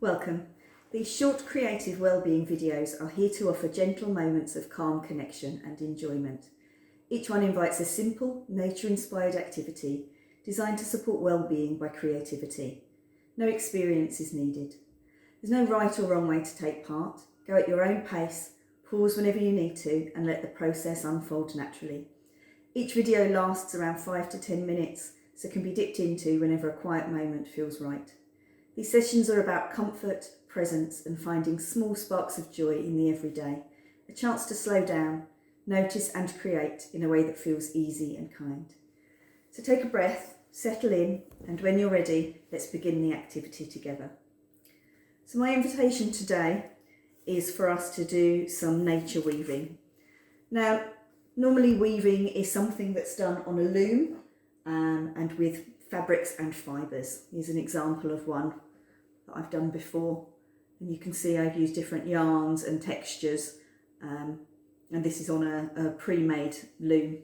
Welcome. These short creative wellbeing videos are here to offer gentle moments of calm connection and enjoyment. Each one invites a simple, nature-inspired activity designed to support wellbeing by creativity. No experience is needed. There's no right or wrong way to take part. Go at your own pace, pause whenever you need to, and let the process unfold naturally. Each video lasts around 5 to 10 minutes, so can be dipped into whenever a quiet moment feels right. These sessions are about comfort, presence, and finding small sparks of joy in the everyday, a chance to slow down, notice and create in a way that feels easy and kind. So take a breath, settle in, and when you're ready, let's begin the activity together. So my invitation today is for us to do some nature weaving. Now, normally weaving is something that's done on a loom and with fabrics and fibres. Here's an example of one that I've done before, and you can see I've used different yarns and textures, and this is on a pre-made loom.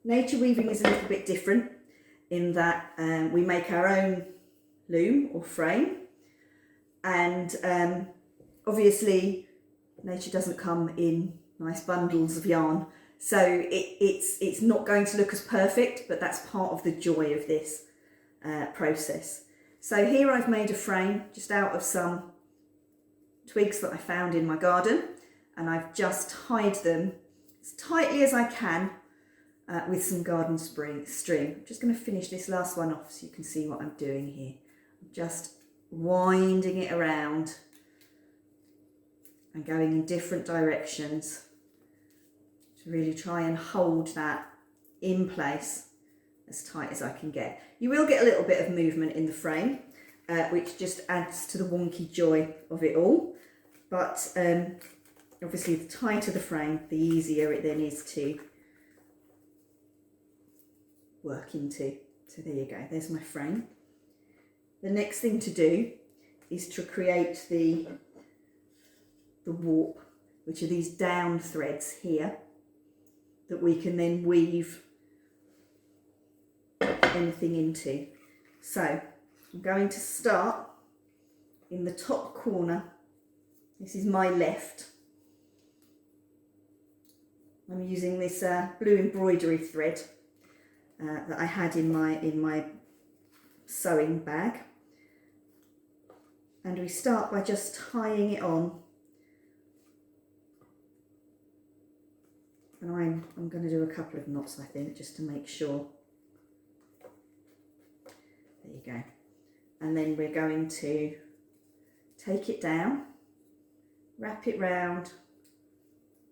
Nature weaving is a little bit different in that we make our own loom or frame, and obviously nature doesn't come in nice bundles of yarn, so it's not going to look as perfect, but that's part of the joy of this process. So here I've made a frame just out of some twigs that I found in my garden, and I've just tied them as tightly as I can with some garden string. I'm just going to finish this last one off so you can see what I'm doing here. I'm just winding it around and going in different directions to really try and hold that in place as tight as I can get. You will get a little bit of movement in the frame, which just adds to the wonky joy of it all. But obviously the tighter the frame, the easier it then is to work into. So there you go, there's my frame. The next thing to do is to create the warp, which are these down threads here that we can then weave anything into. So I'm going to start in the top corner. This is my left. I'm using this blue embroidery thread that I had in my sewing bag, and we start by just tying it on, and I'm going to do a couple of knots, I think, just to make sure. There you go. And then we're going to take it down, wrap it round.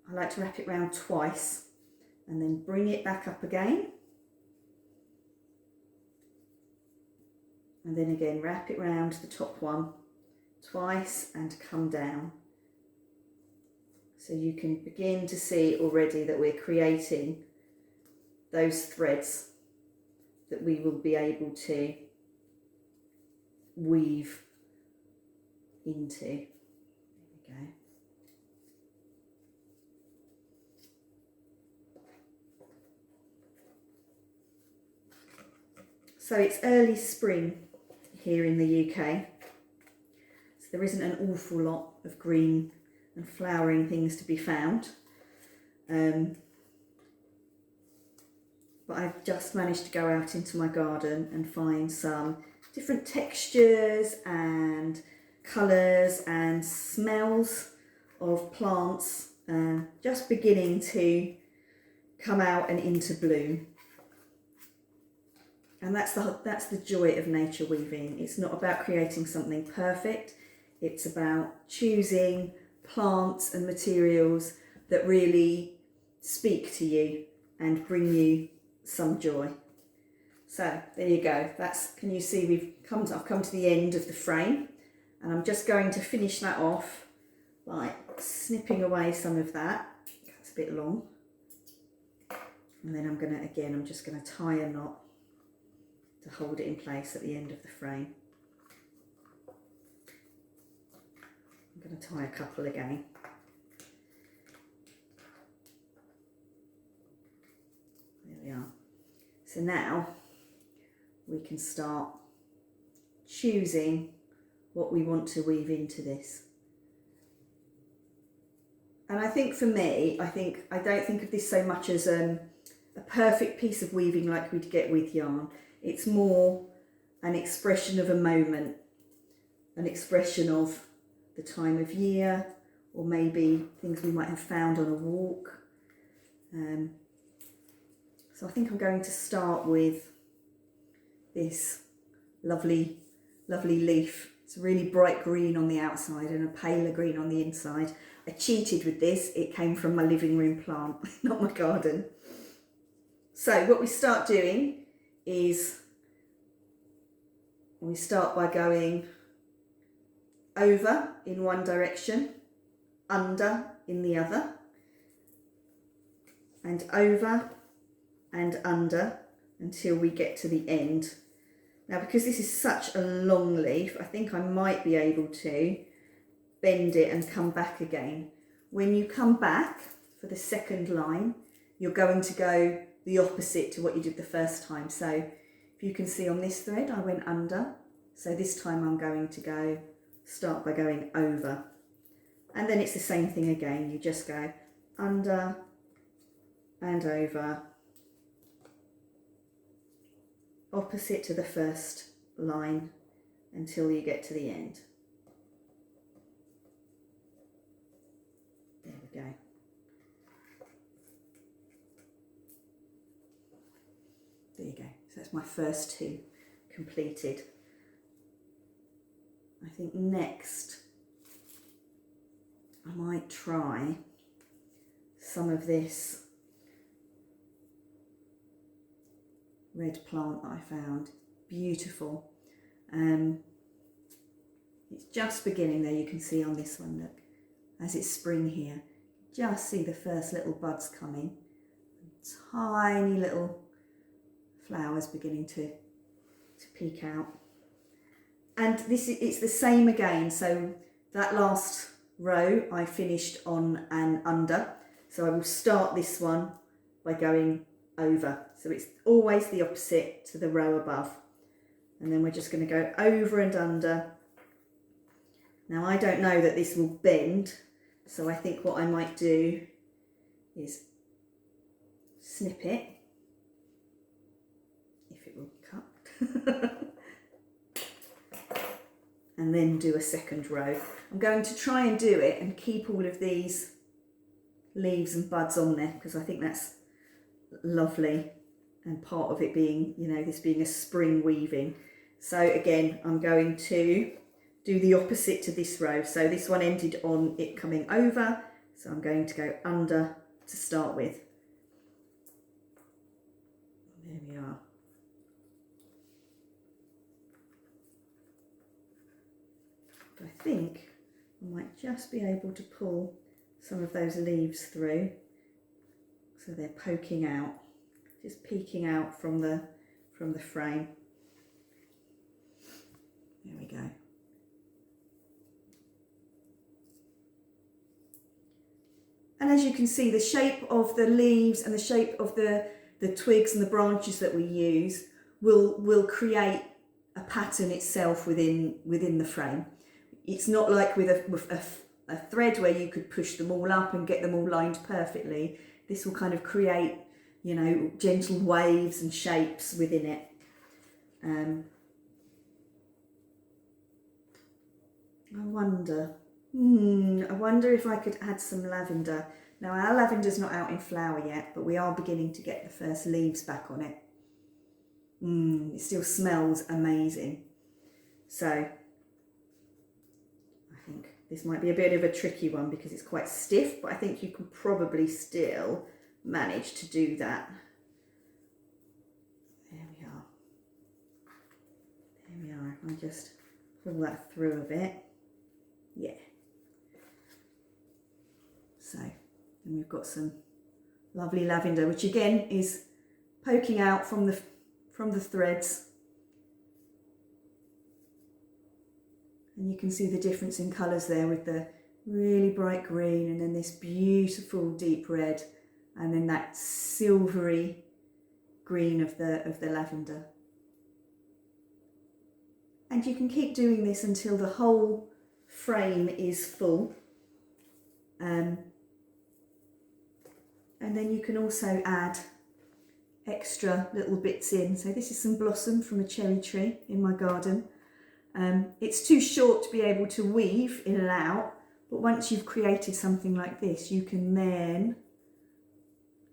I like to wrap it round twice and then bring it back up again. And then again, wrap it round the top one twice and come down. So you can begin to see already that we're creating those threads that we will be able to weave into. There we go. So it's early spring here in the UK, so there isn't an awful lot of green and flowering things to be found, but I've just managed to go out into my garden and find some different textures and colours and smells of plants just beginning to come out and into bloom. And that's the joy of nature weaving. It's not about creating something perfect. It's about choosing plants and materials that really speak to you and bring you some joy. So there you go. Can you see I've come to the end of the frame, and I'm just going to finish that off by snipping away some of that. That's a bit long. And then I'm just going to tie a knot to hold it in place at the end of the frame. I'm going to tie a couple again. There we are. So now we can start choosing what we want to weave into this. And I think for me, I don't think of this so much as a perfect piece of weaving like we'd get with yarn. It's more an expression of a moment, an expression of the time of year, or maybe things we might have found on a walk. So I think I'm going to start with this lovely leaf. It's a really bright green on the outside and a paler green on the inside. I cheated with this. It came from my living room plant, not my garden. So what we start doing is we start by going over in one direction, under in the other, and over and under until we get to the end. Now, because this is such a long leaf, I think I might be able to bend it and come back again. When you come back for the second line, you're going to go the opposite to what you did the first time. So if you can see on this thread, I went under. So this time I'm going to start by going over. And then it's the same thing again. You just go under and over, opposite to the first line until you get to the end. There we go. There you go. So that's my first two completed. I think next I might try some of this red plant that I found. Beautiful. It's just beginning there, you can see on this one, look, as it's spring here. Just see the first little buds coming. Tiny little flowers beginning to peek out. And it's the same again, so that last row I finished on an under, so I will start this one by going over. So it's always the opposite to the row above. And then we're just going to go over and under. Now I don't know that this will bend, so I think what I might do is snip it, if it will cut, and then do a second row. I'm going to try and do it and keep all of these leaves and buds on there because I think that's lovely, and part of it being, you know, this being a spring weaving. So again, I'm going to do the opposite to this row. So this one ended on it coming over, so I'm going to go under to start with. There we are. I think I might just be able to pull some of those leaves through so they're poking out, just peeking out from the frame. There we go. And as you can see, the shape of the leaves and the shape of the twigs and the branches that we use will create a pattern itself within the frame. It's not like with a thread where you could push them all up and get them all lined perfectly. This will kind of create, you know, gentle waves and shapes within it. I wonder if I could add some lavender. Now our lavender's not out in flower yet, but we are beginning to get the first leaves back on it. It still smells amazing. So I think this might be a bit of a tricky one because it's quite stiff, but I think you can probably still manage to do that. There we are. There we are. I'll just pull that through a bit. Yeah. So then we've got some lovely lavender, which again is poking out from the threads. And you can see the difference in colours there with the really bright green and then this beautiful deep red and then that silvery green of the lavender. And you can keep doing this until the whole frame is full. And then you can also add extra little bits in. So this is some blossom from a cherry tree in my garden. It's too short to be able to weave in and out, but once you've created something like this, you can then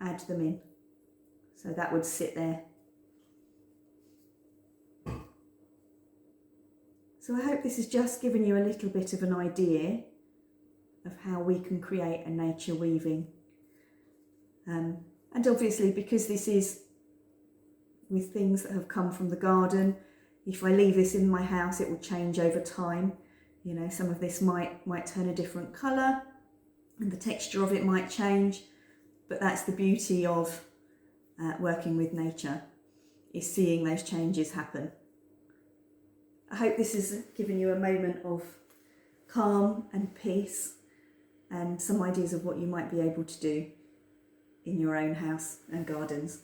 add them in. So that would sit there. So I hope this has just given you a little bit of an idea of how we can create a nature weaving. And obviously, because this is with things that have come from the garden, if I leave this in my house, it will change over time. You know, some of this might turn a different colour and the texture of it might change, but that's the beauty of working with nature, is seeing those changes happen. I hope this has given you a moment of calm and peace and some ideas of what you might be able to do in your own house and gardens.